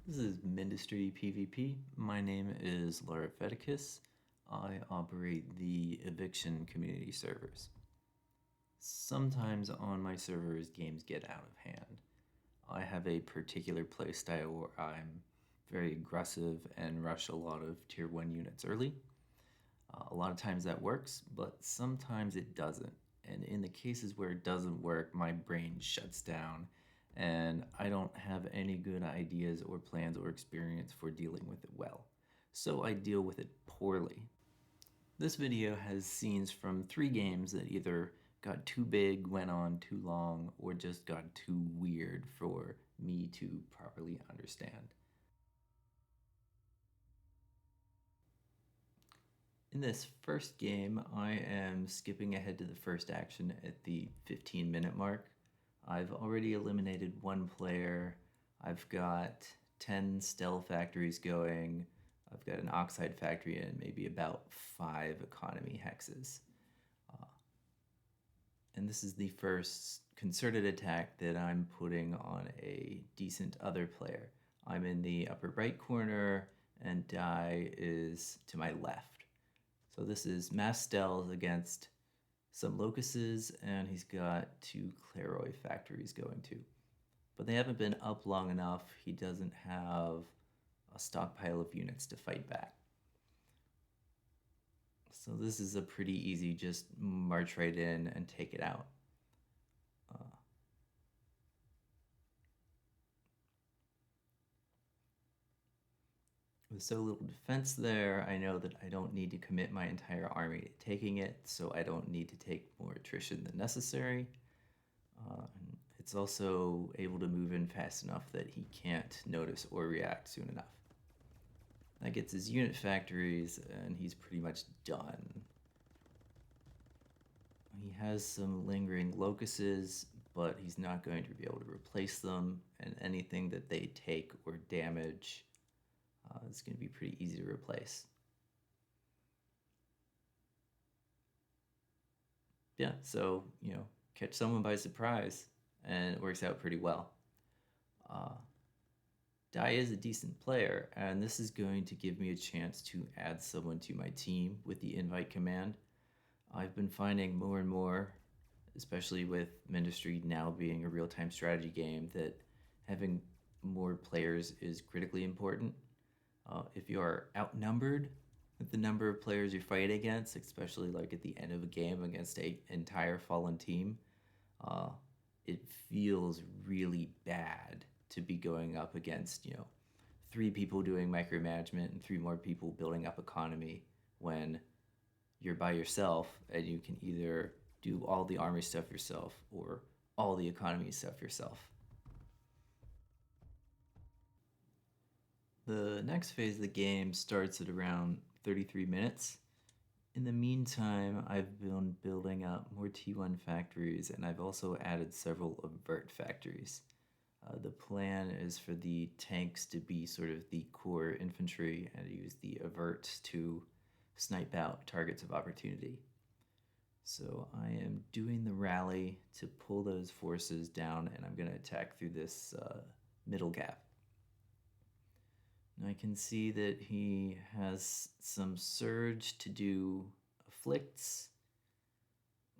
This is Mindustry PvP. My name is Erekir. I operate the Eviction community servers. Sometimes on my servers, games get out of hand. I have a particular playstyle where I'm very aggressive and rush a lot of tier 1 units early. A lot of times that works, but sometimes it doesn't. And in the cases where it doesn't work, my brain shuts down and I don't have any good ideas or plans or experience for dealing with it well. So I deal with it poorly. This video has scenes from 3 games that either got too big, went on too long, or just got too weird for me to properly understand. In this first game, I am skipping ahead to the first action at the 15-minute mark. I've already eliminated 1 player. I've got 10 stealth factories going. I've got an oxide factory and maybe about 5 economy hexes. And this is the first concerted attack that I'm putting on a decent other player. I'm in the upper right corner and Dai is to my left. So this is mass stealth against some locuses, and he's got 2 Claroy factories going too. But they haven't been up long enough. He doesn't have a stockpile of units to fight back. So this is a pretty easy, just march right in and take it out. With so little defense there, I know that I don't need to commit my entire army to taking it, so I don't need to take more attrition than necessary. It's also able to move in fast enough that he can't notice or react soon enough. That gets his unit factories, and he's pretty much done. He has some lingering locuses, but he's not going to be able to replace them, and anything that they take or damage is going to be pretty easy to replace. Yeah, so, catch someone by surprise, and it works out pretty well. Dai is a decent player, and this is going to give me a chance to add someone to my team with the invite command. I've been finding more and more, especially with Mindustry now being a real-time strategy game, that having more players is critically important. If you are outnumbered with the number of players you're fighting against, especially like at the end of a game against an entire fallen team, it feels really bad to be going up against, 3 people doing micromanagement and 3 more people building up economy when you're by yourself and you can either do all the army stuff yourself or all the economy stuff yourself. The next phase of the game starts at around 33 minutes. In the meantime, I've been building up more T1 factories, and I've also added several avert factories. The plan is for the tanks to be sort of the core infantry and use the avert to snipe out targets of opportunity. So I am doing the rally to pull those forces down, and I'm going to attack through this middle gap. I can see that he has some surge to do afflicts,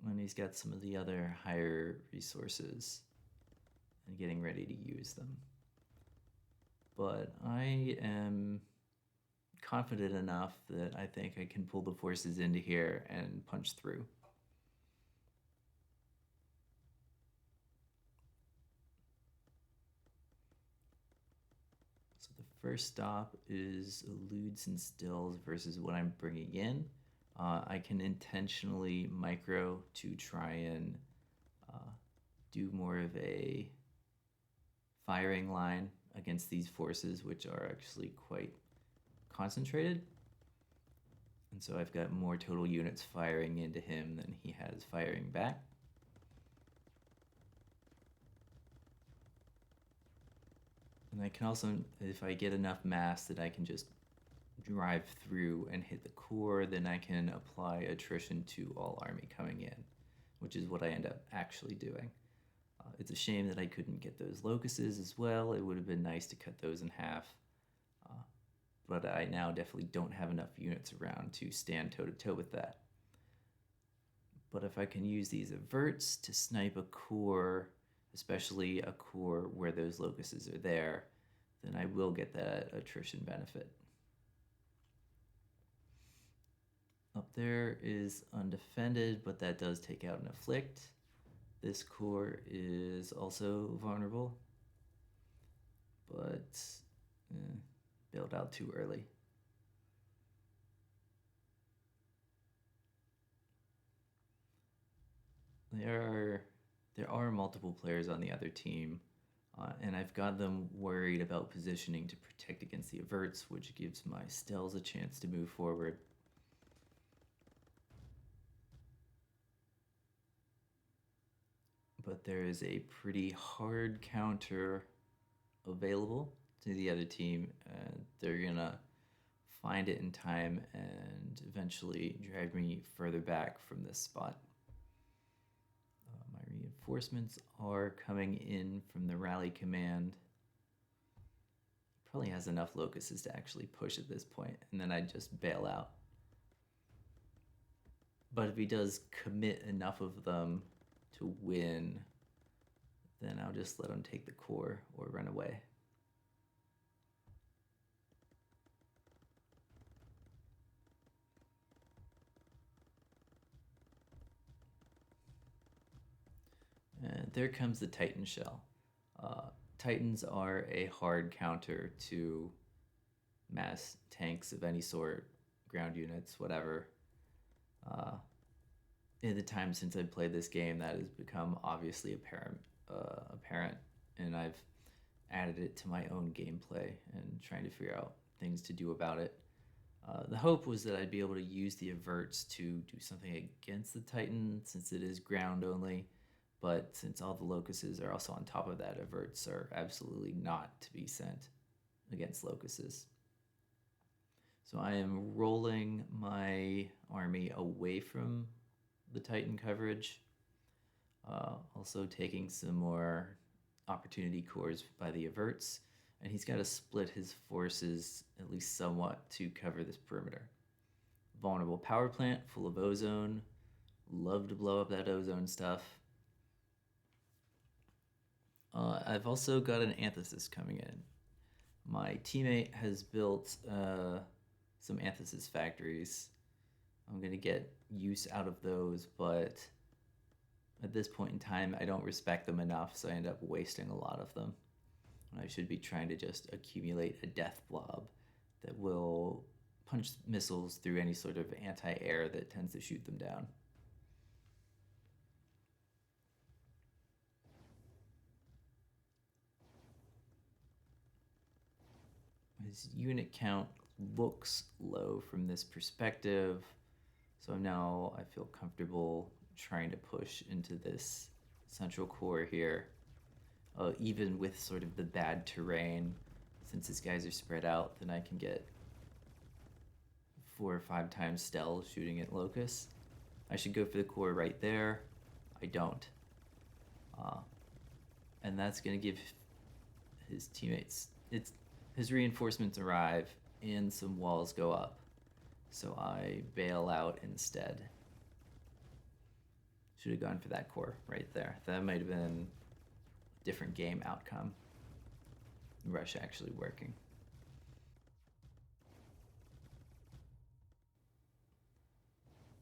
and he's got some of the other higher resources and getting ready to use them. But I am confident enough that I think I can pull the forces into here and punch through. So the first stop is eludes and stills versus what I'm bringing in. I can intentionally micro to try and do more of a firing line against these forces, which are actually quite concentrated. And so I've got more total units firing into him than he has firing back. And I can also, if I get enough mass that I can just drive through and hit the core, then I can apply attrition to all army coming in, which is what I end up actually doing. It's a shame that I couldn't get those locusts as well. It would have been nice to cut those in half. But I now definitely don't have enough units around to stand toe-to-toe with that. But if I can use these averts to snipe a core, especially a core where those locusts are there, then I will get that attrition benefit. Up there is undefended, but that does take out an afflict. This core is also vulnerable, but bailed out too early. There are multiple players on the other team, and I've got them worried about positioning to protect against the averts, which gives my Stells a chance to move forward. But there is a pretty hard counter available to the other team, and they're gonna find it in time and eventually drag me further back from this spot. My reinforcements are coming in from the rally command. Probably has enough locusts to actually push at this point, and then I just bail out. But if he does commit enough of them to win, then I'll just let him take the core or run away. And there comes the Titan shell. Titans are a hard counter to mass tanks of any sort, ground units, whatever. In the time since I've played this game, that has become obviously apparent, and I've added it to my own gameplay and trying to figure out things to do about it. The hope was that I'd be able to use the averts to do something against the Titan, since it is ground only, but since all the locusts are also on top of that, averts are absolutely not to be sent against locusts. So I am rolling my army away from the Titan coverage, also taking some more opportunity cores by the averts, and he's got to split his forces at least somewhat to cover this perimeter. Vulnerable power plant full of ozone. Love to blow up that ozone stuff. I've also got an antithesis coming in. My teammate has built some antithesis factories. I'm going to get use out of those, but at this point in time, I don't respect them enough, so I end up wasting a lot of them. I should be trying to just accumulate a death blob that will punch missiles through any sort of anti-air that tends to shoot them down. His unit count looks low from this perspective, so now I feel comfortable trying to push into this central core here, even with sort of the bad terrain. Since these guys are spread out, then I can get 4 or 5 times Stell shooting at locusts. I should go for the core right there. I don't. And that's going to give his teammates... His reinforcements arrive and some walls go up. So I bail out instead. Should have gone for that core right there. That might have been a different game outcome. Rush actually working.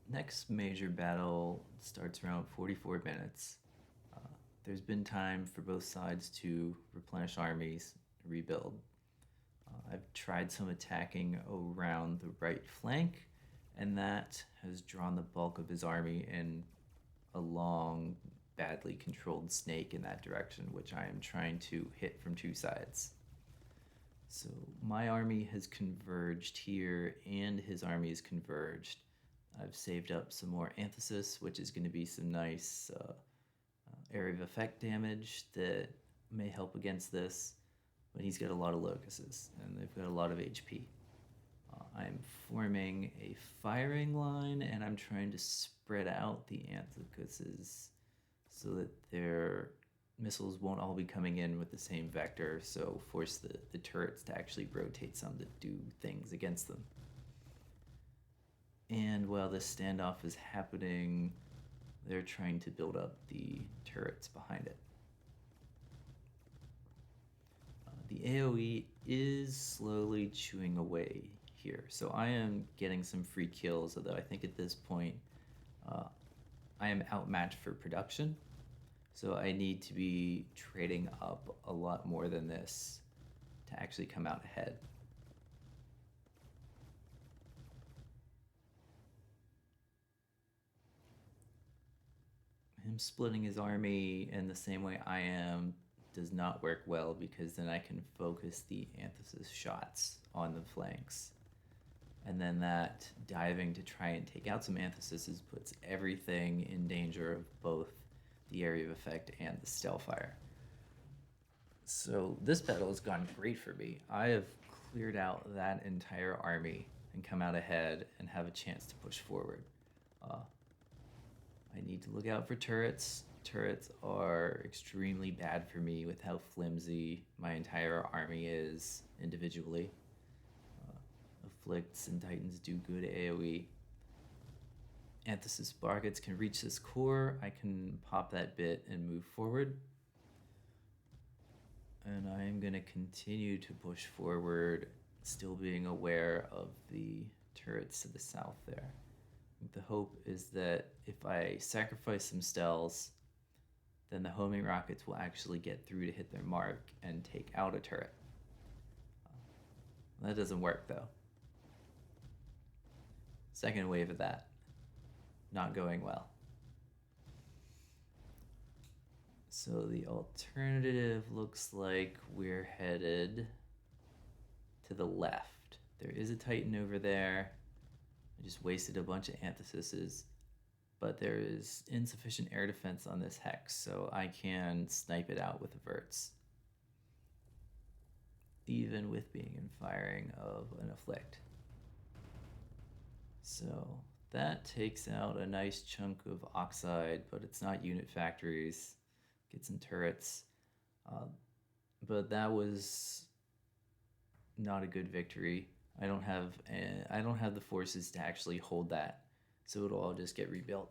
Next major battle starts around 44 minutes. There's been time for both sides to replenish armies, rebuild. I've tried some attacking around the right flank, and that has drawn the bulk of his army in a long, badly controlled snake in that direction, which I am trying to hit from 2 sides. So my army has converged here, and his army is converged. I've saved up some more antithesis, which is going to be some nice area of effect damage that may help against this. But he's got a lot of locusts, and they've got a lot of HP. I'm forming a firing line, and I'm trying to spread out the antitheses so that they're missiles won't all be coming in with the same vector, so force the turrets to actually rotate some to do things against them. And while this standoff is happening, they're trying to build up the turrets behind it. The AoE is slowly chewing away here, so I am getting some free kills, although I think at this point I am outmatched for production, so I need to be trading up a lot more than this to actually come out ahead. Him splitting his army in the same way I am does not work well, because then I can focus the antithesis shots on the flanks. And then that diving to try and take out some antitheses puts everything in danger of both the area of effect and the stealth fire. So this battle has gone great for me. I have cleared out that entire army and come out ahead and have a chance to push forward. I need to look out for turrets. Turrets are extremely bad for me with how flimsy my entire army is individually. Afflicts and Titans do good AoE. Antithesis Bargets can reach this core. I can pop that bit and move forward. And I am going to continue to push forward, still being aware of the turrets to the south there. The hope is that if I sacrifice some stealths, then the homing rockets will actually get through to hit their mark and take out a turret. That doesn't work though. Second wave of that, not going well. So the alternative looks like we're headed to the left. There is a Titan over there. I just wasted a bunch of antitheses, but there is insufficient air defense on this hex, so I can snipe it out with averts, even with being in firing of an afflict. So that takes out a nice chunk of oxide, but it's not unit factories. Get some turrets, but that was not a good victory. I don't have the forces to actually hold that, so it'll all just get rebuilt.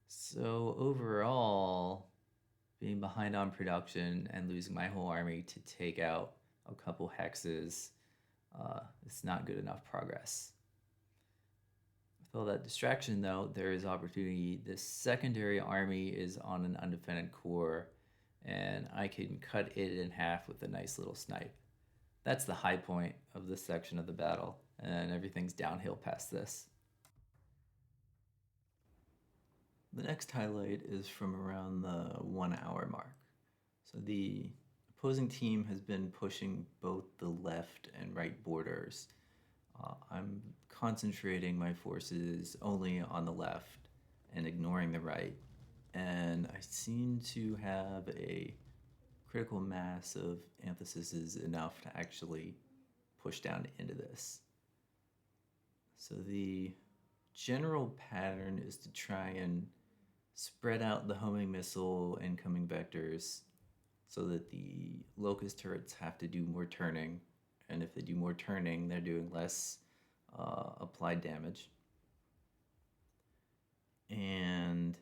So overall, being behind on production and losing my whole army to take out a couple hexes, it's not good enough progress. With all that distraction though, there is opportunity. This secondary army is on an undefended core, and I can cut it in half with a nice little snipe. That's the high point of this section of the battle, and everything's downhill past this. The next highlight is from around the 1 hour mark. So the opposing team has been pushing both the left and right borders. I'm concentrating my forces only on the left and ignoring the right, and I seem to have a critical mass of antitheses enough to actually push down into this. So the general pattern is to try and spread out the homing missile incoming vectors so that the locust turrets have to do more turning, and if they do more turning, they're doing less applied damage. And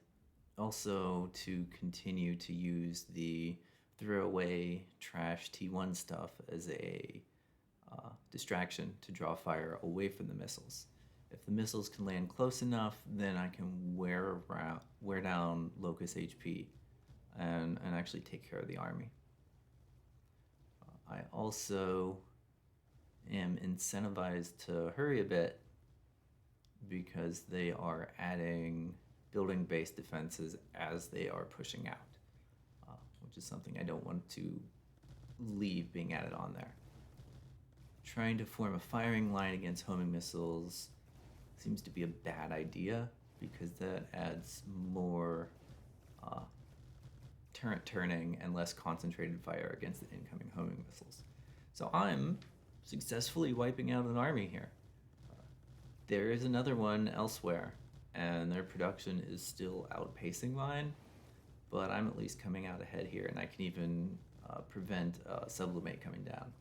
also to continue to use the throwaway trash T1 stuff as a distraction to draw fire away from the missiles. If the missiles can land close enough, then I can wear down Locust HP and actually take care of the army. I also am incentivized to hurry a bit because they are adding building-based defenses as they are pushing out, which is something I don't want to leave being added on there. Trying to form a firing line against homing missiles seems to be a bad idea because that adds more turret turning and less concentrated fire against the incoming homing missiles. So I'm successfully wiping out an army here. There is another one elsewhere. and their production is still outpacing mine, but I'm at least coming out ahead here, and I can even prevent sublimate coming down.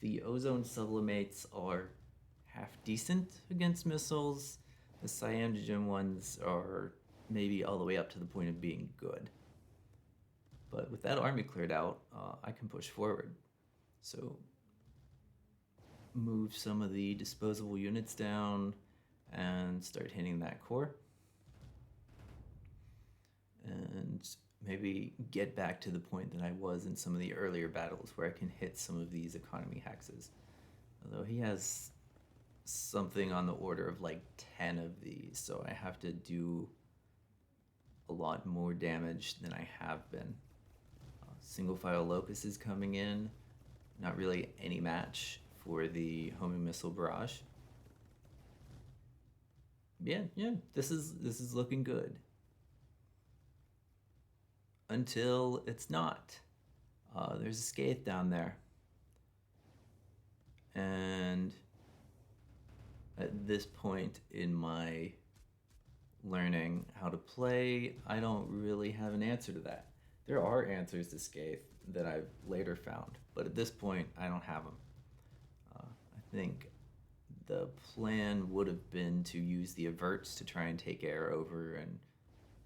The ozone sublimates are half decent against missiles. The cyanogen ones are maybe all the way up to the point of being good. But with that army cleared out, I can push forward. So move some of the disposable units down and start hitting that core. And maybe get back to the point that I was in some of the earlier battles where I can hit some of these economy hexes. Although he has something on the order of like 10 of these, so I have to do a lot more damage than I have been. Single file locust is coming in, not really any match for the homing missile barrage. Yeah, this is looking good. Until it's not. There's a Scathe down there. And at this point in my learning how to play, I don't really have an answer to that. There are answers to Scathe that I've later found, but at this point, I don't have them. I think the plan would have been to use the averts to try and take air over and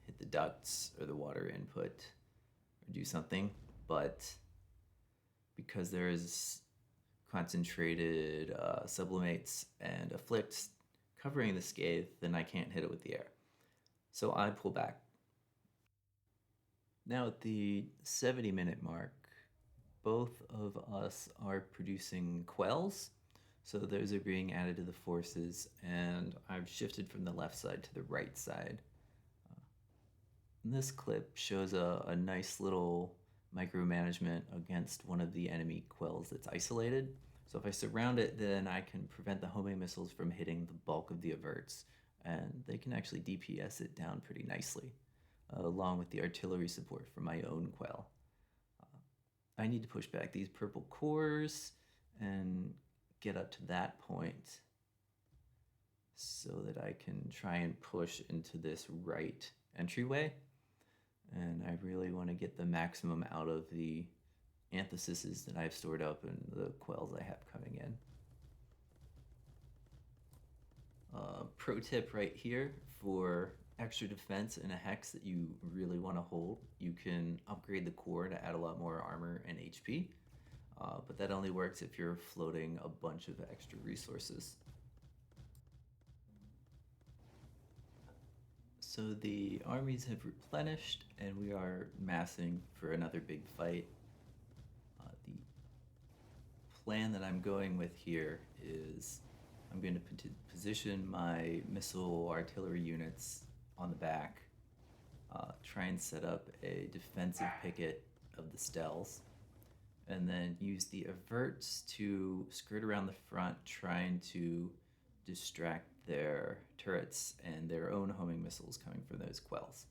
hit the ducts or the water input or do something, but because there is concentrated sublimates and afflicts covering the Scathe, then I can't hit it with the air. So I pull back. Now at the 70-minute mark, both of us are producing quells, so those are being added to the forces, and I've shifted from the left side to the right side. This clip shows a nice little micromanagement against one of the enemy quells that's isolated. So if I surround it, then I can prevent the homing missiles from hitting the bulk of the averts, and they can actually DPS it down pretty nicely, along with the artillery support from my own quell. I need to push back these purple cores and get up to that point so that I can try and push into this right entryway. And I really want to get the maximum out of the antitheses that I've stored up and the quells I have coming in. Pro tip right here for extra defense in a hex that you really want to hold. You can upgrade the core to add a lot more armor and HP, but that only works if you're floating a bunch of extra resources. So the armies have replenished and we are massing for another big fight. The plan that I'm going with here is I'm going to position my missile artillery units on the back, try and set up a defensive picket of the Stells, and then use the averts to skirt around the front, trying to distract their turrets and their own homing missiles coming from those quells.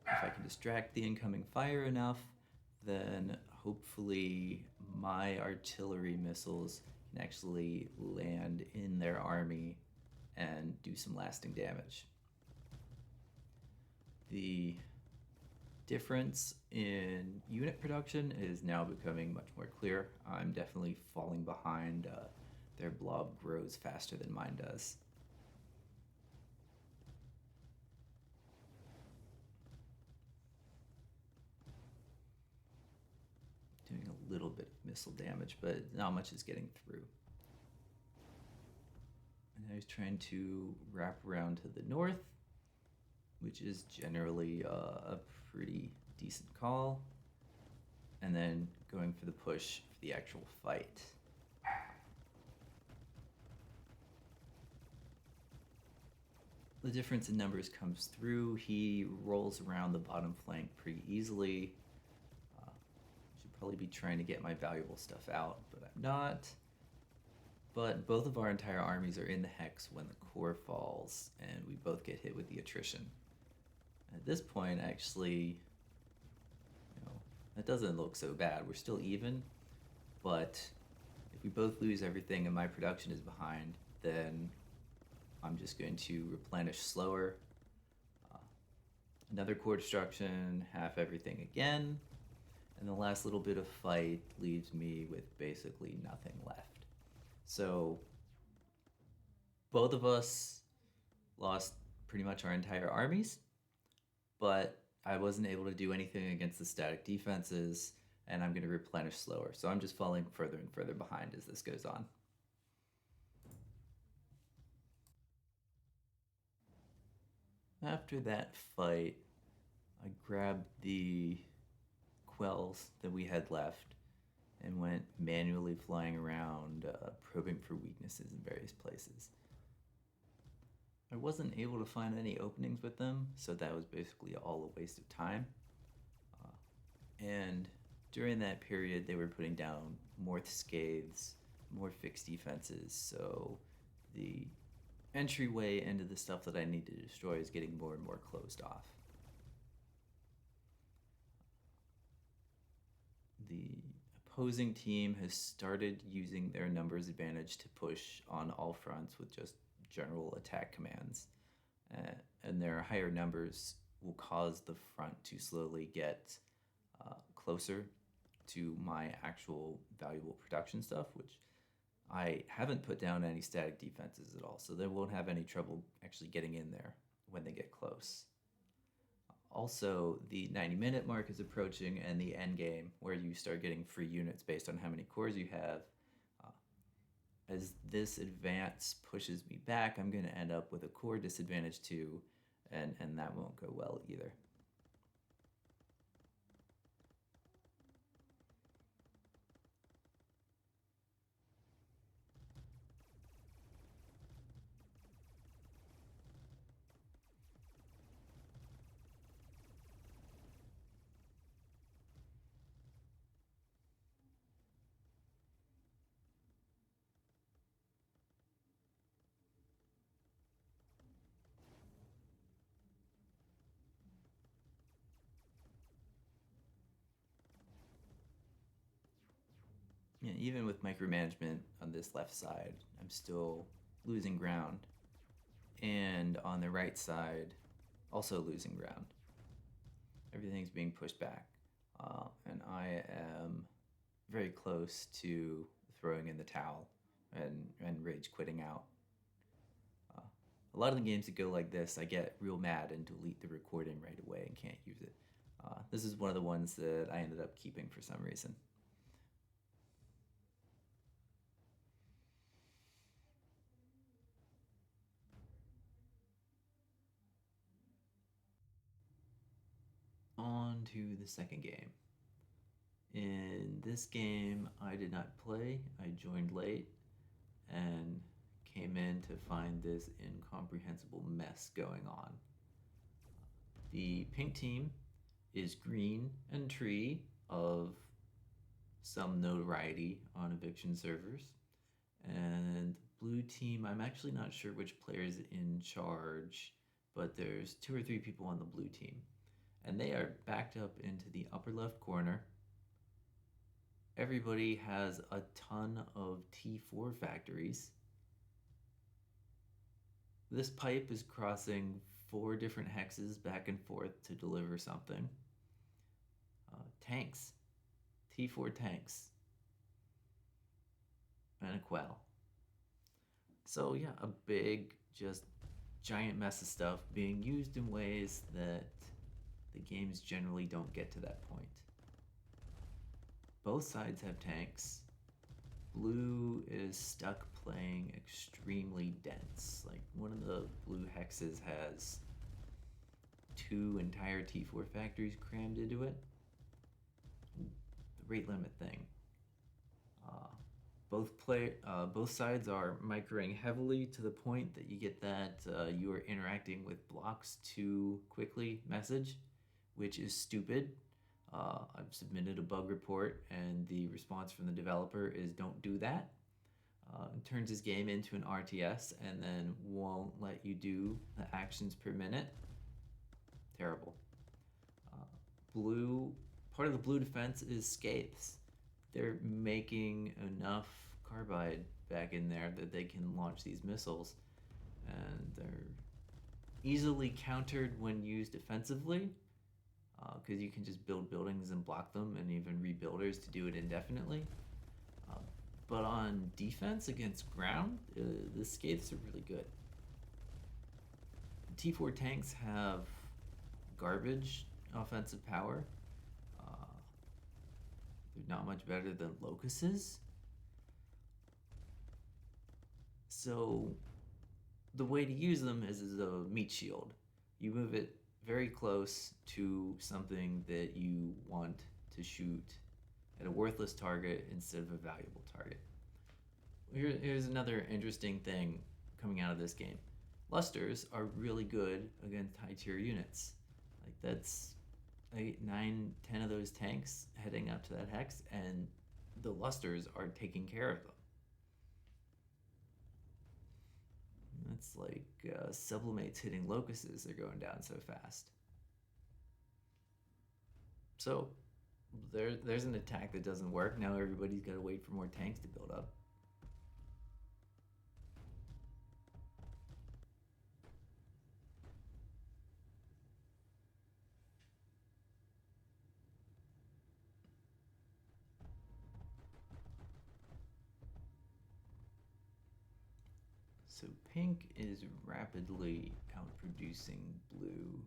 If I can distract the incoming fire enough, then hopefully my artillery missiles can actually land in their army and do some lasting damage. The difference in unit production is now becoming much more clear. I'm definitely falling behind. Their blob grows faster than mine does. Doing a little bit of missile damage, but not much is getting through. And I was trying to wrap around to the north, which is generally a pretty decent call, and then going for the push for the actual fight. The difference in numbers comes through. He rolls around the bottom flank pretty easily. Should probably be trying to get my valuable stuff out, but I'm not. But both of our entire armies are in the hex when the core falls, and we both get hit with the attrition. At this point, actually, that doesn't look so bad. We're still even, but if we both lose everything and my production is behind, then I'm just going to replenish slower. Another core destruction, half everything again. And the last little bit of fight leaves me with basically nothing left. So both of us lost pretty much our entire armies, but I wasn't able to do anything against the static defenses, and I'm going to replenish slower. So I'm just falling further and further behind as this goes on. After that fight, I grabbed the quells that we had left and went manually flying around, probing for weaknesses in various places. I wasn't able to find any openings with them, so that was basically all a waste of time. And during that period, they were putting down more scathes, more fixed defenses, so the entryway into the stuff that I need to destroy is getting more and more closed off. The opposing team has started using their numbers advantage to push on all fronts with just general attack commands. And their higher numbers will cause the front to slowly get closer to my actual valuable production stuff, which I haven't put down any static defenses at all, so they won't have any trouble actually getting in there when they get close. Also, the 90-minute mark is approaching, and the end game, where you start getting free units based on how many cores you have. As this advance pushes me back, I'm going to end up with a core disadvantage too, and that won't go well either. Yeah, even with micromanagement on this left side, I'm still losing ground. And on the right side, also losing ground. Everything's being pushed back. And I am very close to throwing in the towel and rage quitting out. A lot of the games that go like this, I get real mad and delete the recording right away and can't use it. This is one of the ones that I ended up keeping for some reason. On to the second game. In this game, I did not play. I joined late and came in to find this incomprehensible mess going on. The pink team is Green and Tree of some notoriety on Eviction servers. And blue team, I'm actually not sure which player is in charge, but there's 2 or 3 people on the blue team. And they are backed up into the upper left corner. Everybody has a ton of T4 factories. This pipe is crossing 4 different hexes back and forth to deliver something. Tanks. T4 tanks. And a quell. So yeah, a big, just giant mess of stuff being used in ways that the games generally don't get to that point. Both sides have tanks. Blue is stuck playing extremely dense. Like, one of the blue hexes has 2 entire T4 factories crammed into it. The rate limit thing. Both sides are microing heavily to the point that you get that you are interacting with blocks too quickly message, which is stupid. I've submitted a bug report, and the response from the developer is don't do that. It turns his game into an RTS and then won't let you do the actions per minute. Terrible. Part of the blue defense is scathes. They're making enough carbide back in there that they can launch these missiles. and they're easily countered when used defensively, because you can just build buildings and block them, and even rebuilders to do it indefinitely. But on defense against ground, the Skaiths are really good. T4 tanks have garbage offensive power. They're not much better than Locusts. So the way to use them is as a meat shield. You move it very close to something that you want to shoot at a worthless target instead of a valuable target. Here's another interesting thing coming out of this game. Lusters are really good against high tier units. Like that's 8, 9, 10 of those tanks heading up to that hex, and the Lusters are taking care of them. It's like sublimates hitting Locusts, they're going down so fast. So there's an attack that doesn't work. Now everybody's got to wait for more tanks to build up. So pink is rapidly outproducing blue,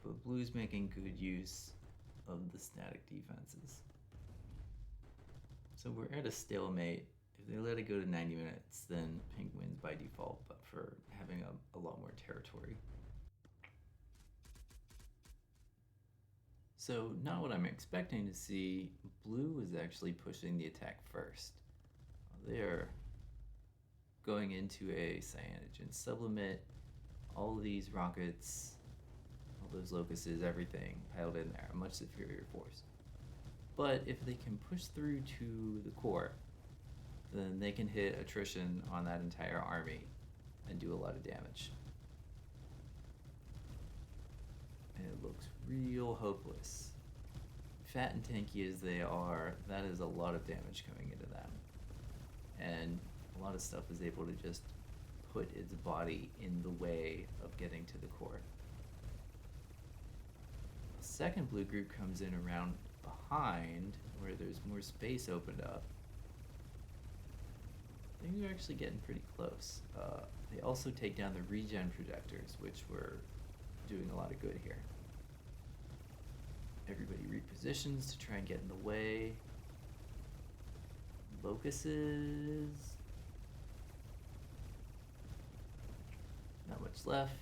but blue's making good use of the static defenses. So we're at a stalemate. If they let it go to 90 minutes, then pink wins by default, but for having a lot more territory. So not what I'm expecting to see. Blue is actually pushing the attack first. They're going into a cyanogen sublimate, all of these rockets, all those locusts, everything piled in there, a much superior force. But if they can push through to the core, then they can hit attrition on that entire army and do a lot of damage. And it looks real hopeless. Fat and tanky as they are, that is a lot of damage coming into them. And a lot of stuff is able to just put its body in the way of getting to the core. The second blue group comes in around behind, where there's more space opened up. I think they're actually getting pretty close. They also take down the regen projectors, which were doing a lot of good here. Everybody repositions to try and get in the way. Locusts, not much left.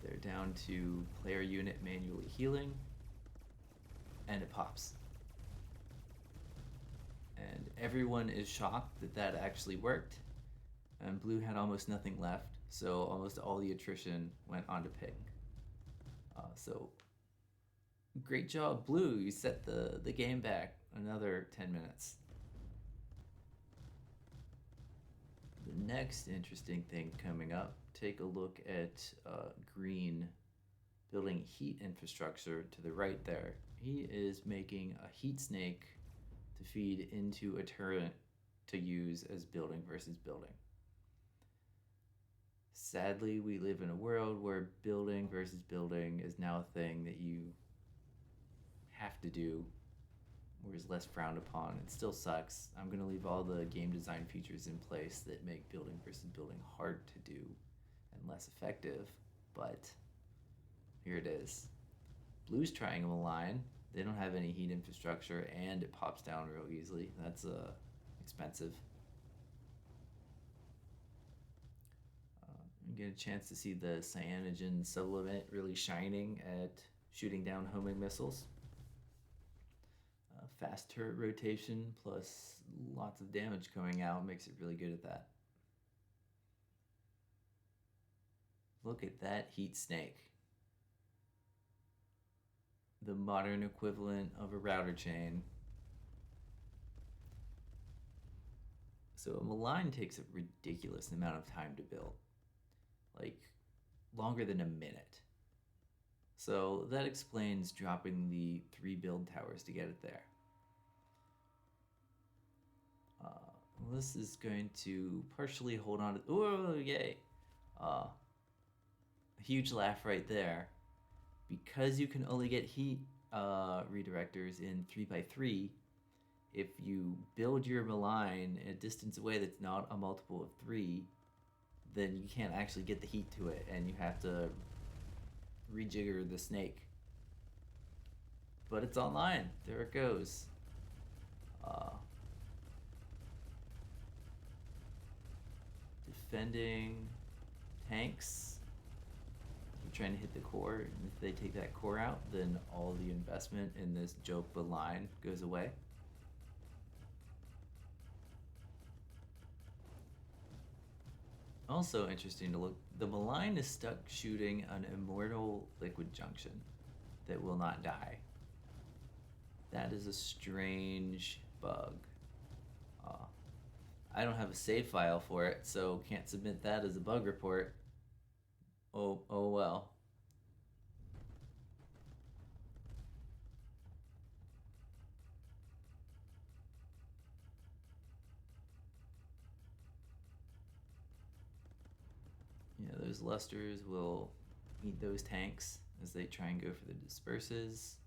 They're down to player unit manually healing, and it pops. And everyone is shocked that that actually worked, and blue had almost nothing left, so almost all the attrition went onto pink. So great job, blue. You set the game back another 10 minutes. The next interesting thing coming up, take a look at green building heat infrastructure to the right there. He is making a heat snake to feed into a turret to use as building versus building. Sadly, we live in a world where building versus building is now a thing that you have to do, or is less frowned upon. It still sucks. I'm going to leave all the game design features in place that make building versus building hard to do and less effective, but here it is. Blue's triangle line. They don't have any heat infrastructure, and it pops down real easily. That's expensive. You get a chance to see the cyanogen sublimate really shining at shooting down homing missiles. Fast turret rotation plus lots of damage coming out makes it really good at that. Look at that heat snake. The modern equivalent of a router chain. So a malign takes a ridiculous amount of time to build. Like longer than a minute. So that explains dropping the 3 build towers to get it there. This is going to partially hold on to, oh yay! A huge laugh right there. Because you can only get heat redirectors in 3x3, if you build your malign a distance away that's not a multiple of 3, then you can't actually get the heat to it, and you have to rejigger the snake. But it's online. There it goes. Defending tanks. You're trying to hit the core, and if they take that core out, then all the investment in this joke line goes away. Also interesting to look, the malign is stuck shooting an immortal liquid junction that will not die. That is a strange bug. I don't have a save file for it, so can't submit that as a bug report. Oh well. Yeah, those lusters will eat those tanks as they try and go for the disperses.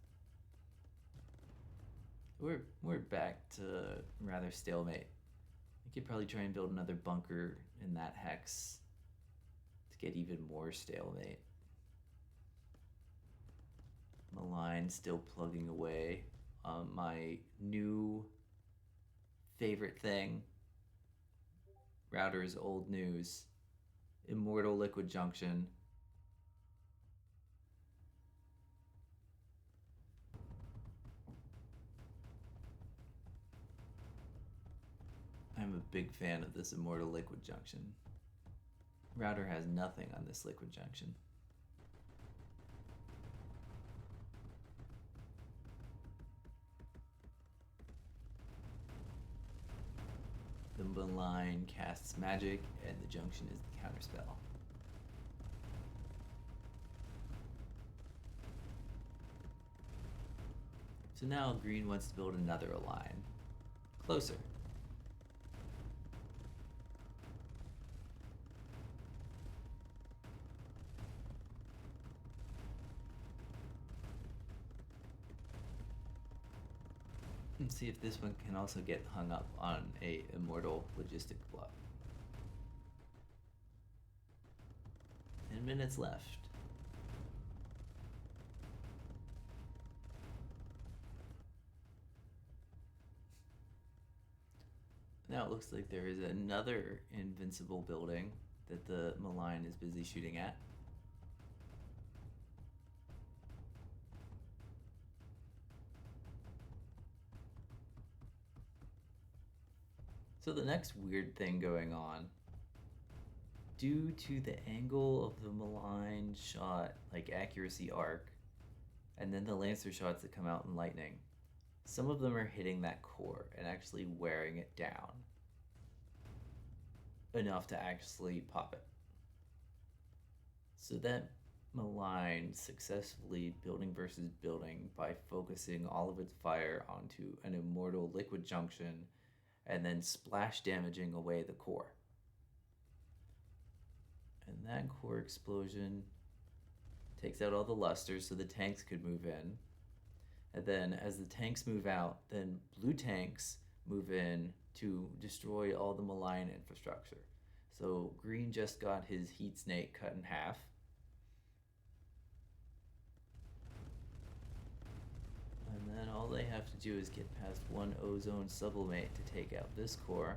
We're back to rather stalemate. I could probably try and build another bunker in that hex to get even more stalemate. Malign still plugging away. My new favorite thing, router's old news, immortal liquid junction. I'm a big fan of this immortal liquid junction. Router has nothing on this liquid junction. The malign casts magic, and the junction is the counterspell. So now green wants to build another line. Closer. And see if this one can also get hung up on a immortal logistic block. 10 minutes left. Now it looks like there is another invincible building that the malign is busy shooting at. So the next weird thing going on, due to the angle of the malign shot, like accuracy arc, and then the lancer shots that come out in lightning, some of them are hitting that core and actually wearing it down enough to actually pop it. So that malign successfully building versus building by focusing all of its fire onto an immortal liquid junction and then splash damaging away the core. And that core explosion takes out all the lusters so the tanks could move in. And then as the tanks move out, then blue tanks move in to destroy all the malign infrastructure. So green just got his heat snake cut in half. And then all they have to do is get past one ozone sublimate to take out this core.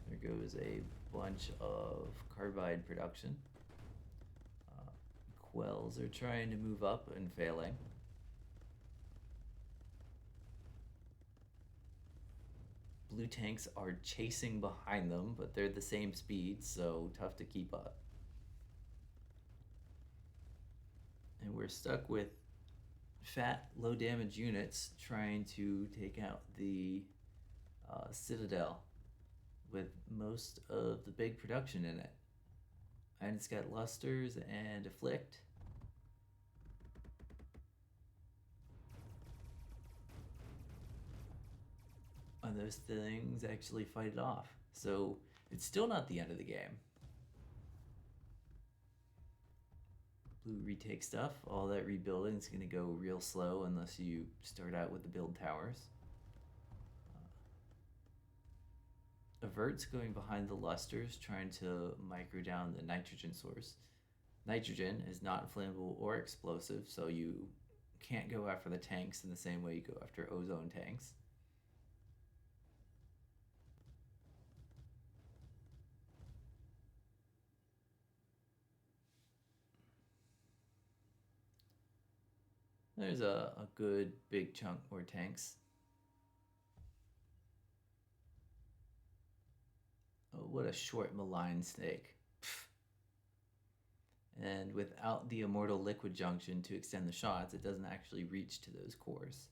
There goes a bunch of carbide production. Quells are trying to move up and failing. Blue tanks are chasing behind them, but they're the same speed, so tough to keep up. And we're stuck with fat, low damage units trying to take out the Citadel with most of the big production in it. And it's got lusters and afflict. And those things actually fight it off. So it's still not the end of the game. Blue retake stuff. All that rebuilding is going to go real slow unless you start out with the build towers. Avert's going behind the lusters, trying to micro down the nitrogen source. Nitrogen is not flammable or explosive, so you can't go after the tanks in the same way you go after ozone tanks. There's a good big chunk more tanks. Oh, what a short malign snake. And without the immortal liquid junction to extend the shots, it doesn't actually reach to those cores.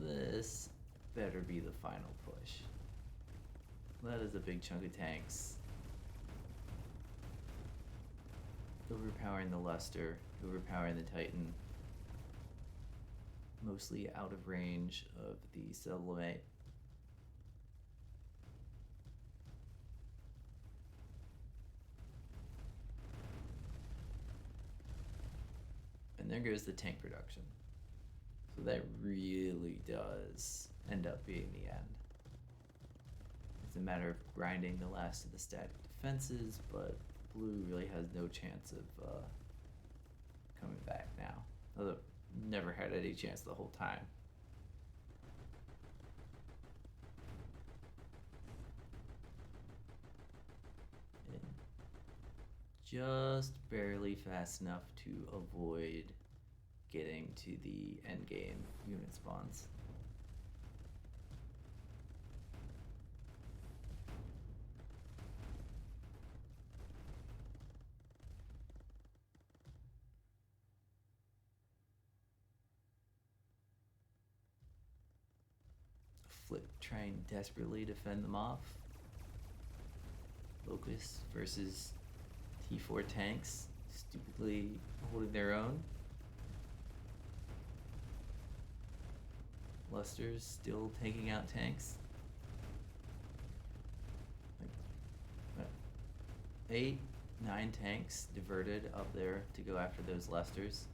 This better be the final push. That is a big chunk of tanks. Overpowering the Luster, overpowering the Titan. Mostly out of range of the Sublimate. And there goes the tank production. So that really does end up being the end. It's a matter of grinding the last of the static defenses, but blue really has no chance of coming back now. Although, never had any chance the whole time. And just barely fast enough to avoid getting to the endgame unit spawns. Flip trying desperately to fend them off. Locust versus T4 tanks, stupidly holding their own. Lusters still taking out tanks. 8, 9 tanks diverted up there to go after those Lusters.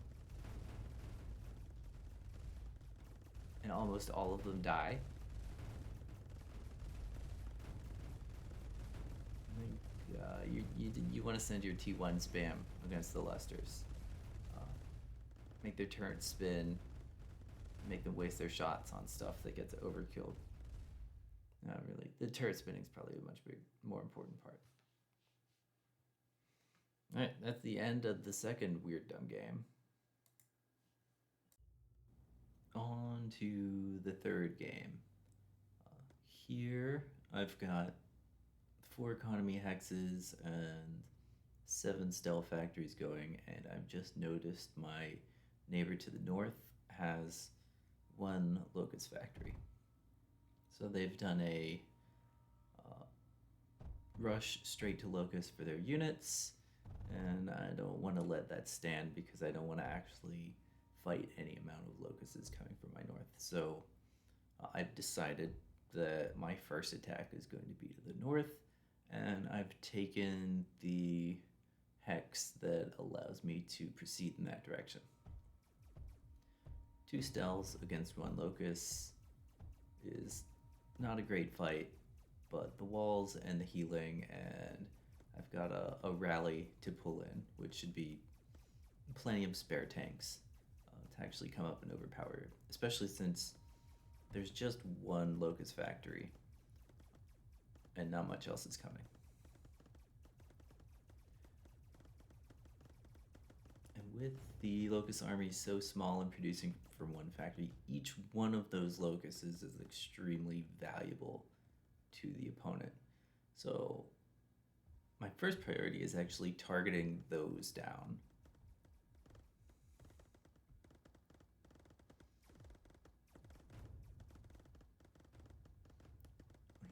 And almost all of them die. You want to send your T1 spam against the Lusters. Make their turrets spin. Make them waste their shots on stuff that gets overkilled. Not really. The turret spinning is probably a much more important part. Alright, that's the end of the second Weird Dumb game. On to the third game. Here I've got 4 economy hexes and 7 stealth factories going, and I've just noticed my neighbor to the north has 1 locust factory. So they've done a rush straight to locust for their units, and I don't want to let that stand because I don't want to actually fight any amount of locusts coming from my north. So I've decided that my first attack is going to be to the north, and I've taken the hex that allows me to proceed in that direction. 2 stealths against 1 locust is not a great fight, but the walls and the healing, and I've got a rally to pull in, which should be plenty of spare tanks to actually come up and overpower, especially since there's just 1 locust factory and not much else is coming. And with the locust army so small and producing from 1 factory, each one of those locusts is extremely valuable to the opponent. So my first priority is actually targeting those down.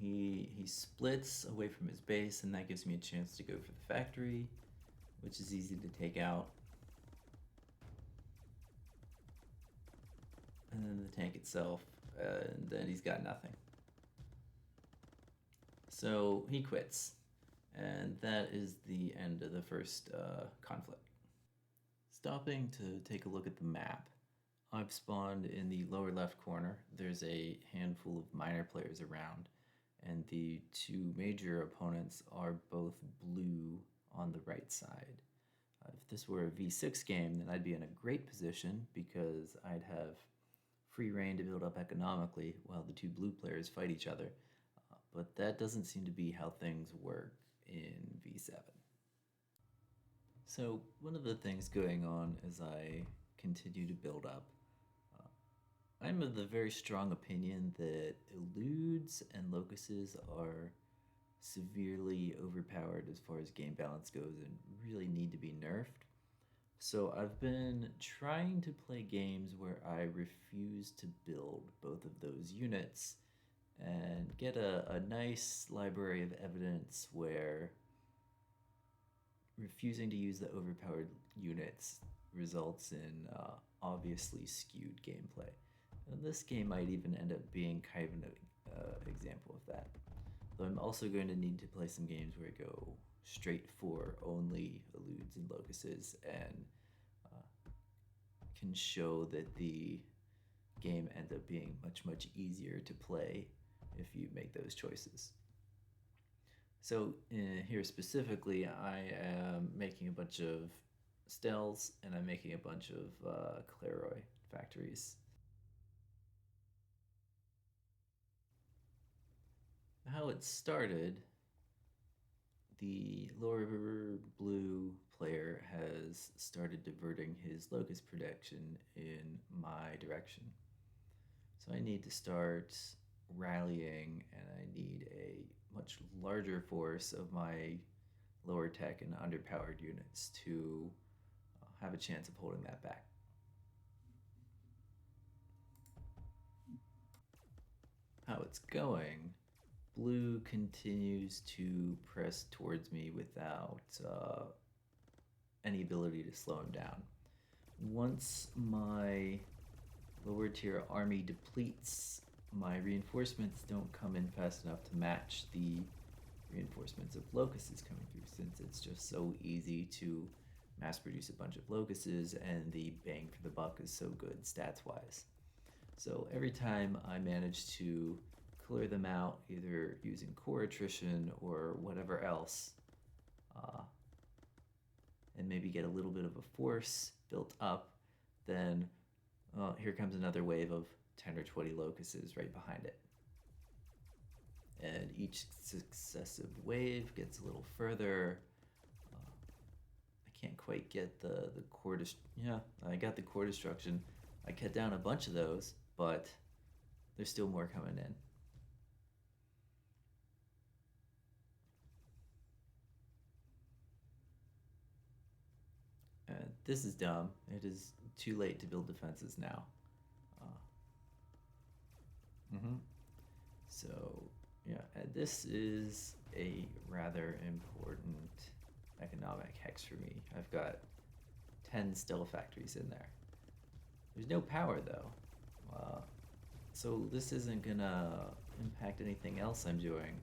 he splits away from his base, and that gives me a chance to go for the factory, which is easy to take out. And then the tank itself, and then he's got nothing. So he quits, and that is the end of the first conflict. Stopping to take a look at the map, I've spawned in the lower left corner. There's a handful of minor players around, and the two major opponents are both blue on the right side. If this were a V6 game, then I'd be in a great position because I'd have free reign to build up economically while the two blue players fight each other. But that doesn't seem to be how things work in V7. So one of the things going on as I continue to build up, I'm of the very strong opinion that eludes and locuses are severely overpowered as far as game balance goes and really need to be nerfed. So I've been trying to play games where I refuse to build both of those units and get a nice library of evidence where refusing to use the overpowered units results in obviously skewed gameplay. And this game might even end up being kind of an example of that. Though I'm also going to need to play some games where I go straight for only eludes and locuses and can show that the game ends up being much easier to play if you make those choices. So here specifically, I am making a bunch of Stels and I'm making a bunch of Claroy factories. How it started, the lower blue player has started diverting his locust production in my direction. So I need to start rallying, and I need a much larger force of my lower tech and underpowered units to have a chance of holding that back. How it's going, blue continues to press towards me without any ability to slow him down. Once my lower tier army depletes, my reinforcements don't come in fast enough to match the reinforcements of locusts coming through, since it's just so easy to mass produce a bunch of locusts and the bang for the buck is so good stats wise. So every time I manage to clear them out, either using core attrition or whatever else, and maybe get a little bit of a force built up, then here comes another wave of 10 or 20 locusts right behind it. And each successive wave gets a little further. I can't quite get the core I got the core destruction. I cut down a bunch of those, but there's still more coming in. This is dumb. It is too late to build defenses now. So, yeah, this is a rather important economic hex for me. I've got 10 Stella factories in there. There's no power, though. So this isn't gonna impact anything else I'm doing,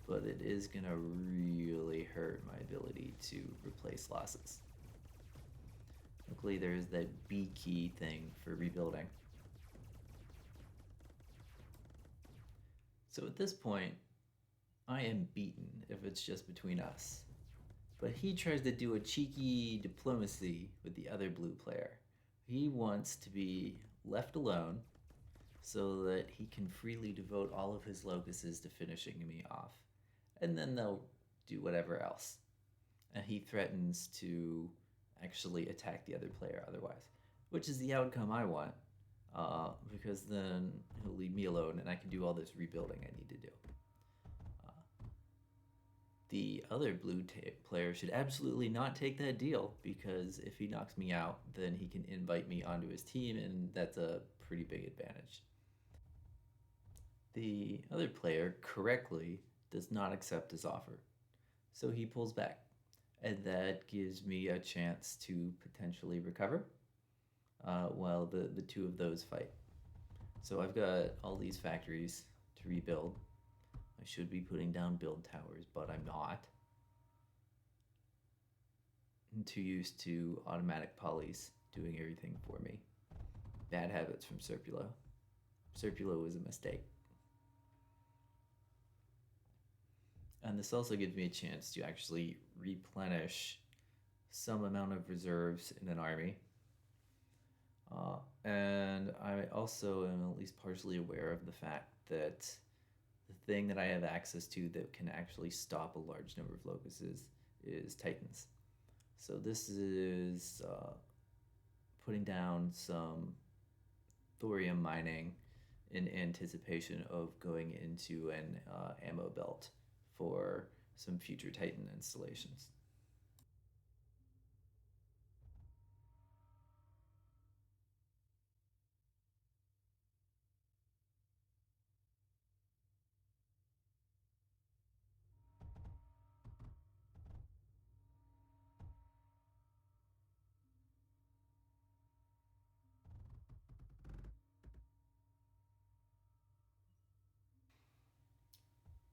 but it is gonna really hurt my ability to replace losses. Luckily, there's that B key thing for rebuilding. So at this point, I am beaten if it's just between us. But he tries to do a cheeky diplomacy with the other blue player. He wants to be left alone so that he can freely devote all of his locusts to finishing me off. And then they'll do whatever else. And he threatens to actually attack the other player otherwise, which is the outcome I want, because then he'll leave me alone and I can do all this rebuilding I need to do. The other blue player should absolutely not take that deal, because if he knocks me out, then he can invite me onto his team, and that's a pretty big advantage. The other player correctly does not accept his offer, so he pulls back, and that gives me a chance to potentially recover while the two of those fight. So I've got all these factories to rebuild. I should be putting down build towers, but I'm not. I'm too used to automatic polys doing everything for me. Bad habits from Serpulo. Serpulo was a mistake. And this also gives me a chance to actually replenish some amount of reserves in an army. And I also am at least partially aware of the fact that the thing that I have access to that can actually stop a large number of locusts is Titans. So this is putting down some thorium mining in anticipation of going into an ammo belt for some future Titan installations.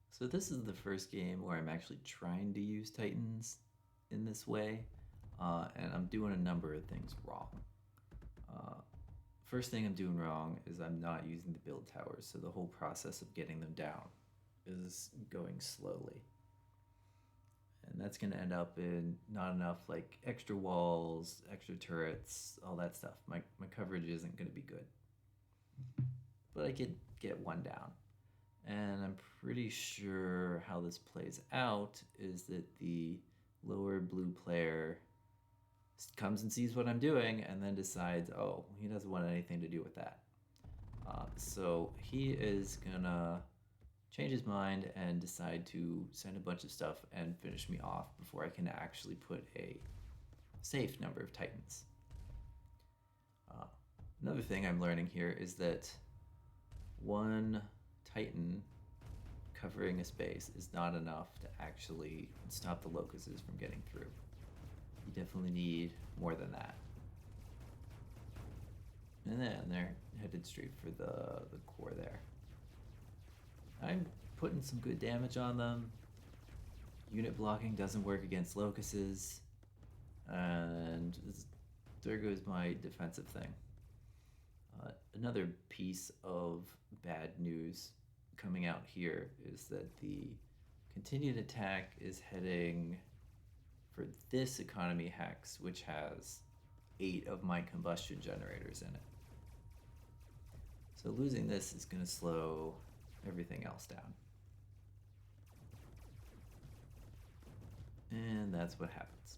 So this is the first game where I'm actually trying to use Titans in this way, and I'm doing a number of things wrong. First thing I'm doing wrong is I'm not using the build towers, so the whole process of getting them down is going slowly. And that's going to end up in not enough like extra walls, extra turrets, all that stuff. My coverage isn't going to be good. But I could get one down. And I'm pretty sure how this plays out is that the lower blue player comes and sees what I'm doing and then decides, oh, he doesn't want anything to do with that. So he is gonna change his mind and decide to send a bunch of stuff and finish me off before I can actually put a safe number of Titans. Another thing I'm learning here is that one Titan covering a space is not enough to actually stop the locusts from getting through. You definitely need more than that. And then they're headed straight for the core there. I'm putting some good damage on them. Unit blocking doesn't work against locusts. And there goes my defensive thing. Another piece of bad news coming out here is that the continued attack is heading for this economy hex, which has 8 of my combustion generators in it. So losing this is going to slow everything else down. And that's what happens.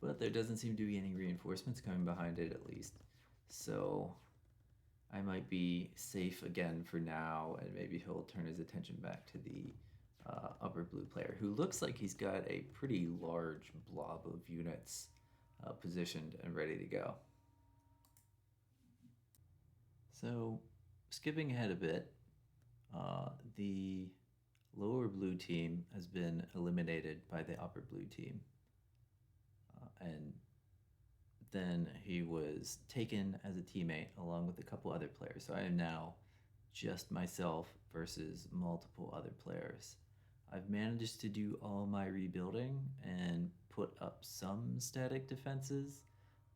But there doesn't seem to be any reinforcements coming behind it, at least. So I might be safe again for now, and maybe he'll turn his attention back to the upper blue player, who looks like he's got a pretty large blob of units positioned and ready to go. So skipping ahead a bit, the lower blue team has been eliminated by the upper blue team. And then he was taken as a teammate along with a couple other players. So I am now just myself versus multiple other players. I've managed to do all my rebuilding and put up some static defenses,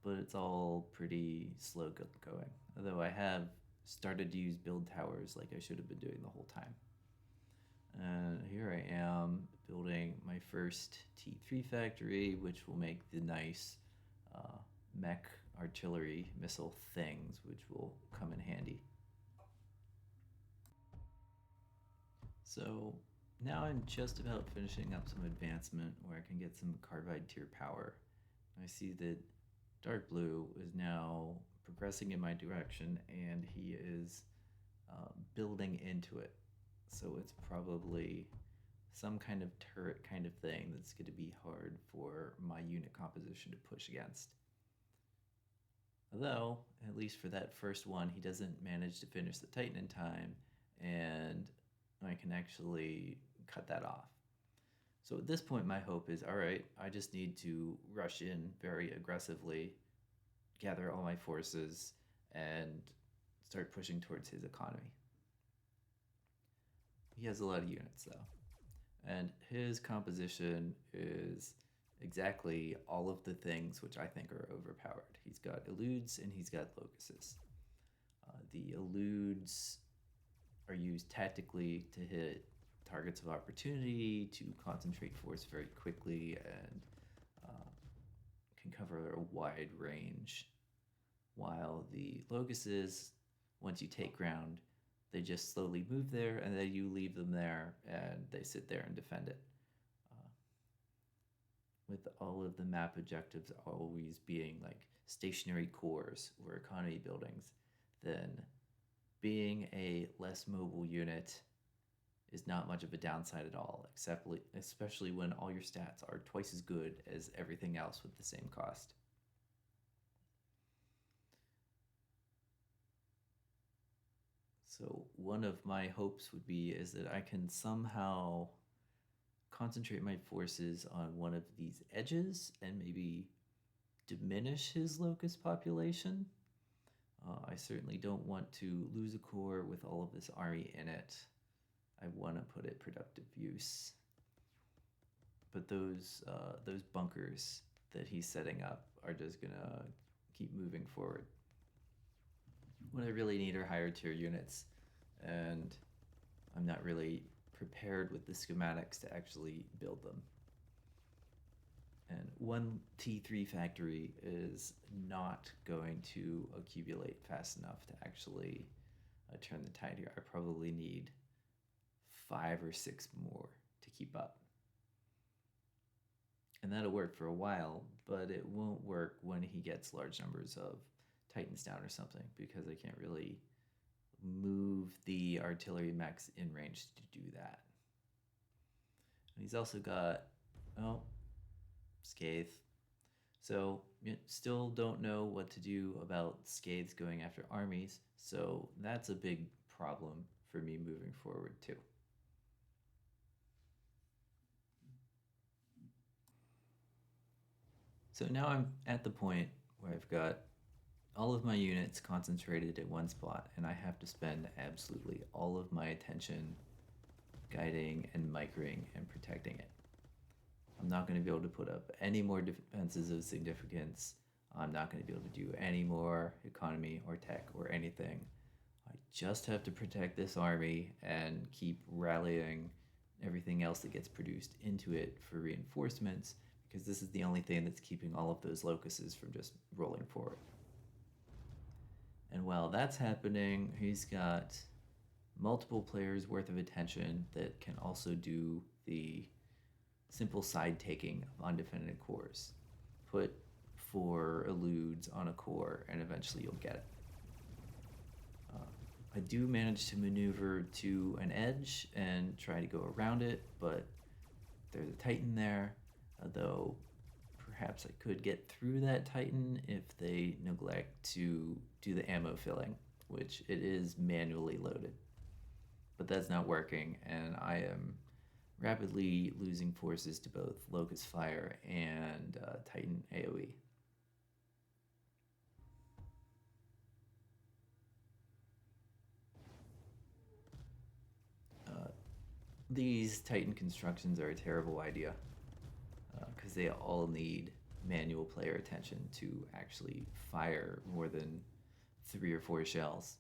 but it's all pretty slow going. Although I have started to use build towers like I should have been doing the whole time. And here I am building my first T3 factory, which will make the nice mech artillery missile things, which will come in handy. So now I'm just about finishing up some advancement where I can get some carbide tier power. I see that dark blue is now progressing in my direction, and he is building into it. So it's probably some kind of turret kind of thing that's going to be hard for my unit composition to push against. Although, at least for that first one, he doesn't manage to finish the Titan in time, and I can actually cut that off. So at this point, my hope is, all right, I just need to rush in very aggressively, gather all my forces, and start pushing towards his economy. He has a lot of units, though. And his composition is exactly all of the things which I think are overpowered. He's got eludes and he's got locusts. The eludes are used tactically to hit targets of opportunity, to concentrate force very quickly, and can cover a wide range. While the locusts, once you take ground, they just slowly move there, and then you leave them there, and they sit there and defend it. With all of the map objectives always being like stationary cores or economy buildings, then being a less mobile unit is not much of a downside at all, especially when all your stats are twice as good as everything else with the same cost. So one of my hopes would be is that I can somehow concentrate my forces on one of these edges and maybe diminish his locust population. I certainly don't want to lose a core with all of this army in it. I want to put it productive use. But those bunkers that he's setting up are just gonna keep moving forward. What I really need are higher tier units, and I'm not really prepared with the schematics to actually build them. And one T3 factory is not going to accumulate fast enough to actually turn the tide here. I probably need 5 or 6 more to keep up. And that'll work for a while, but it won't work when he gets large numbers of Titans down or something, because I can't really move the artillery mechs in range to do that. And he's also got, Scathe. So still don't know what to do about Scathes going after armies, so that's a big problem for me moving forward too. So now I'm at the point where I've got all of my units concentrated at one spot, and I have to spend absolutely all of my attention guiding and micring and protecting it. I'm not going to be able to put up any more defenses of significance. I'm not going to be able to do any more economy or tech or anything. I just have to protect this army and keep rallying everything else that gets produced into it for reinforcements, because this is the only thing that's keeping all of those locusts from just rolling forward. And while that's happening, he's got multiple players worth of attention that can also do the simple side taking of undefended cores. Put 4 eludes on a core and eventually you'll get it. I do manage to maneuver to an edge and try to go around it, but there's a Titan there, though perhaps I could get through that Titan if they neglect to do the ammo filling, which it is manually loaded. But that's not working, and I am rapidly losing forces to both Locust Fire and Titan AoE. These Titan constructions are a terrible idea, because they all need manual player attention to actually fire more than 3 or 4 shells.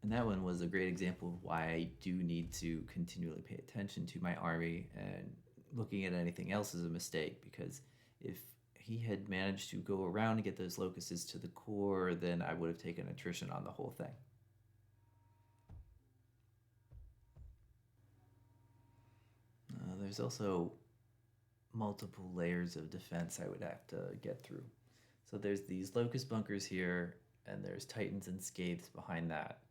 And that one was a great example of why I do need to continually pay attention to my army, and looking at anything else is a mistake, because if he had managed to go around and get those locusts to the core, then I would have taken attrition on the whole thing. There's also multiple layers of defense I would have to get through. So there's these locust bunkers here, and there's Titans and Scathes behind that,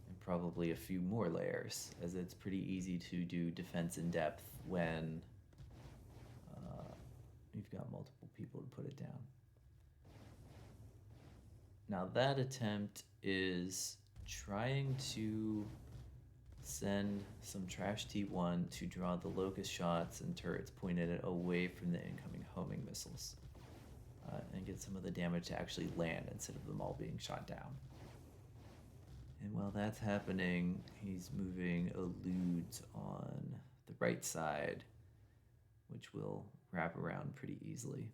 and probably a few more layers, as it's pretty easy to do defense in depth when you've got multiple people to put it down. Now that attempt is trying to send some trash T1 to draw the locust shots and turrets pointed away from the incoming homing missiles, and get some of the damage to actually land instead of them all being shot down. And while that's happening, he's moving eludes on the right side, which will wrap around pretty easily.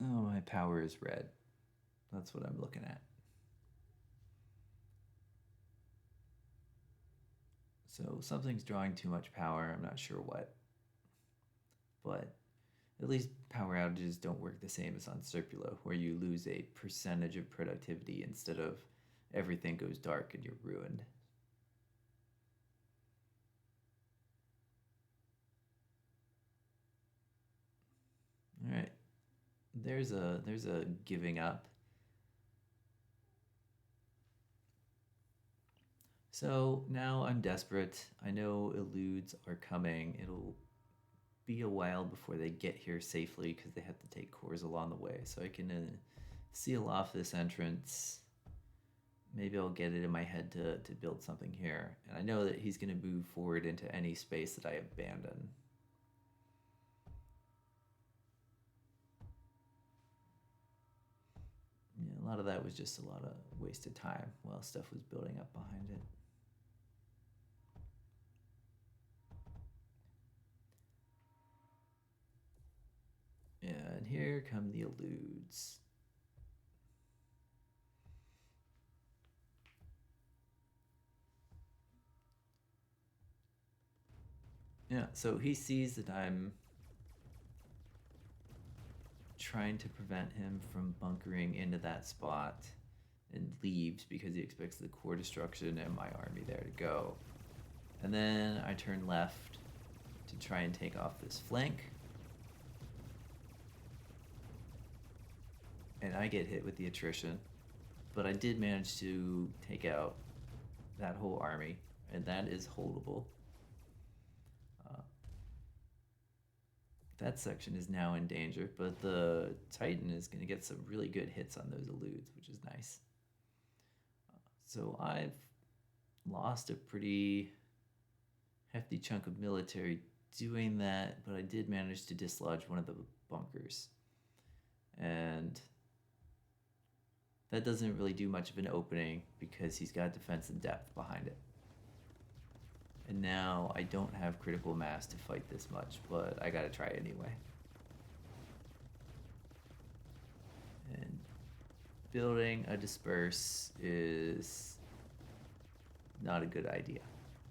Oh, my power is red. That's what I'm looking at. So something's drawing too much power. I'm not sure what. But at least power outages don't work the same as on Serpulo, where you lose a percentage of productivity instead of everything goes dark and you're ruined. All right. There's a giving up. So now I'm desperate. I know eludes are coming. It'll be a while before they get here safely because they have to take cores along the way. So I can seal off this entrance. Maybe I'll get it in my head to build something here. And I know that he's going to move forward into any space that I abandon. Yeah, a lot of that was just a lot of wasted time while stuff was building up behind it. Yeah, and here come the eludes. Yeah, so he sees that I'm trying to prevent him from bunkering into that spot and leaves because he expects the core destruction and my army there to go. And then I turn left to try and take off this flank. And I get hit with the attrition. But I did manage to take out that whole army, and that is holdable. That section is now in danger, but the Titan is going to get some really good hits on those eludes, which is nice. So I've lost a pretty hefty chunk of military doing that, but I did manage to dislodge one of the bunkers. And that doesn't really do much of an opening because he's got defense and depth behind it. And now I don't have critical mass to fight this much, but I gotta try anyway. And building a disperse is not a good idea.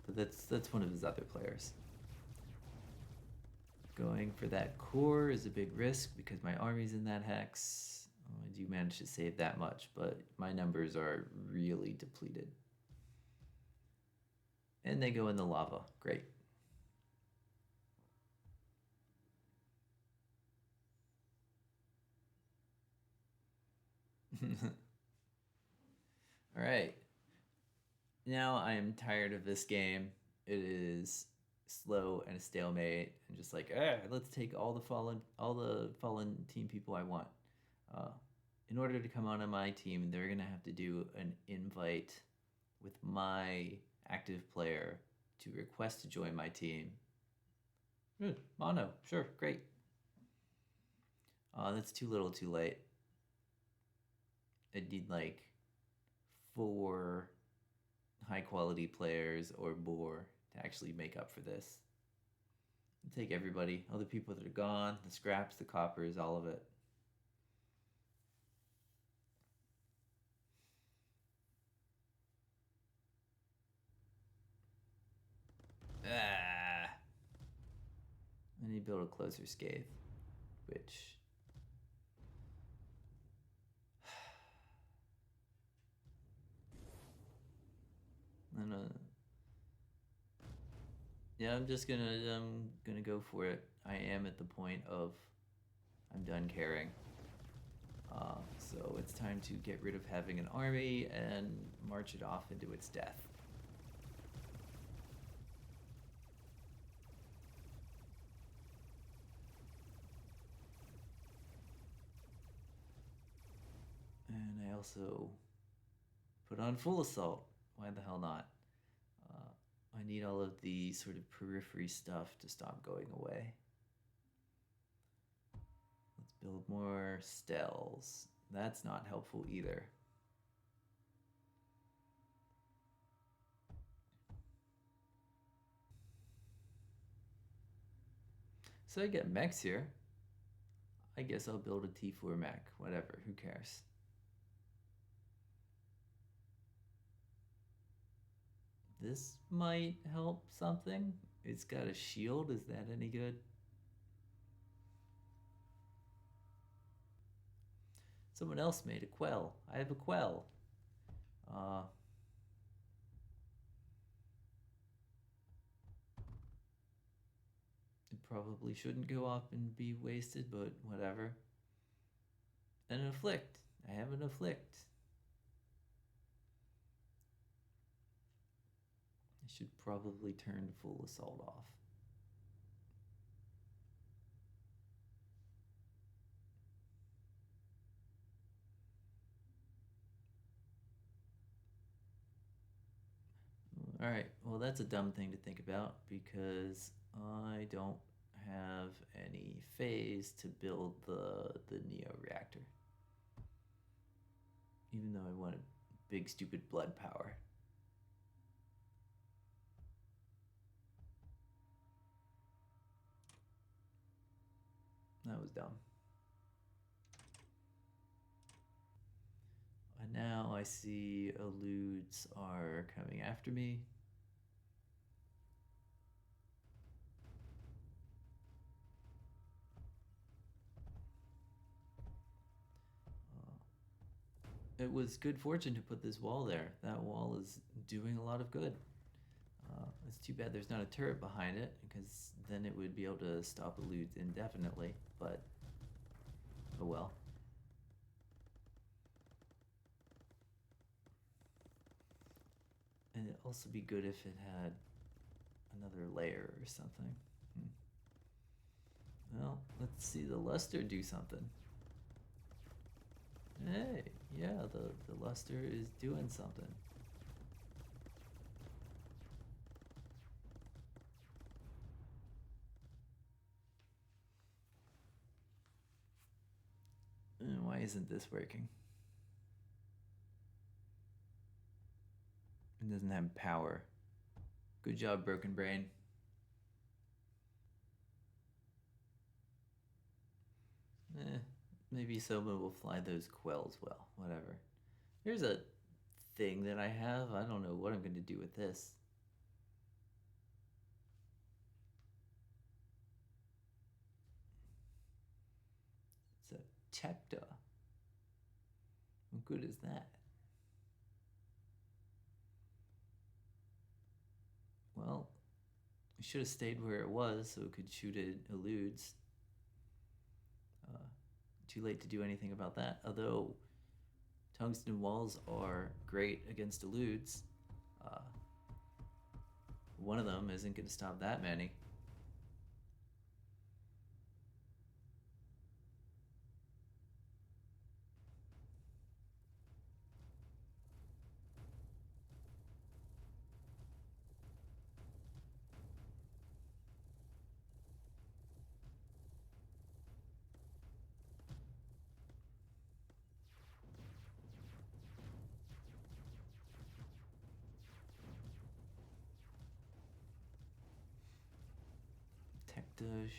But that's one of his other players. Going for that core is a big risk because my army's in that hex. Oh, I do manage to save that much, but my numbers are really depleted. And they go in the lava. Great. All right. Now I am tired of this game. It is slow and a stalemate, and just like, let's take all the fallen team people I want. In order to come onto my team, they're gonna have to do an invite with my active player to request to join my team. Mono, sure, great. That's too little too late. I'd need like 4 high quality players or more to actually make up for this. Take everybody, all the people that are gone, the scraps, the coppers, all of it. I need to build a closer scathe, which I don't know. Yeah, I'm gonna go for it. I am at the point of I'm done caring. So it's time to get rid of having an army and march it off into its death. also put on full assault. Why the hell not? I need all of the sort of periphery stuff to stop going away. Let's build more stels. That's not helpful either. So I get mechs here. I guess I'll build a T4 mech. Whatever, who cares? This might help something. It's got a shield. Is that any good? Someone else made a quell. I have a quell. It probably shouldn't go up and be wasted, but whatever. An afflict. I have an afflict. I should probably turn full assault off. Alright, well that's a dumb thing to think about because I don't have any phase to build the Neo reactor. Even though I want a big stupid blood power. That was dumb. And now I see eludes are coming after me. It was good fortune to put this wall there. That wall is doing a lot of good. It's too bad there's not a turret behind it, because then it would be able to stop eludes indefinitely, but oh well. And it'd also be good if it had another layer or something. Well, let's see the luster do something. Hey, yeah, the luster is doing something. Why isn't this working? It doesn't have power. Good job, Broken Brain. Maybe someone will fly those quells well. Whatever. Here's a thing that I have. I don't know what I'm going to do with this. It's a Tepta. What good is that? Well, it should have stayed where it was so it could shoot at eludes. Too late to do anything about that. Although tungsten walls are great against eludes, one of them isn't going to stop that many.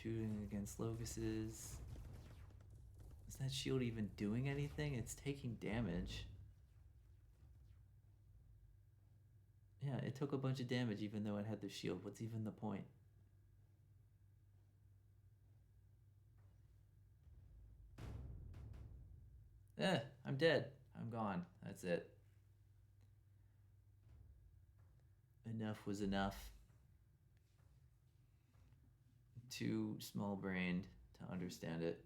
Shooting against locuses. Is that shield even doing anything? It's taking damage. Yeah, it took a bunch of damage even though it had the shield. What's even the point? I'm dead. I'm gone. That's it. Enough was enough. Too small-brained to understand it.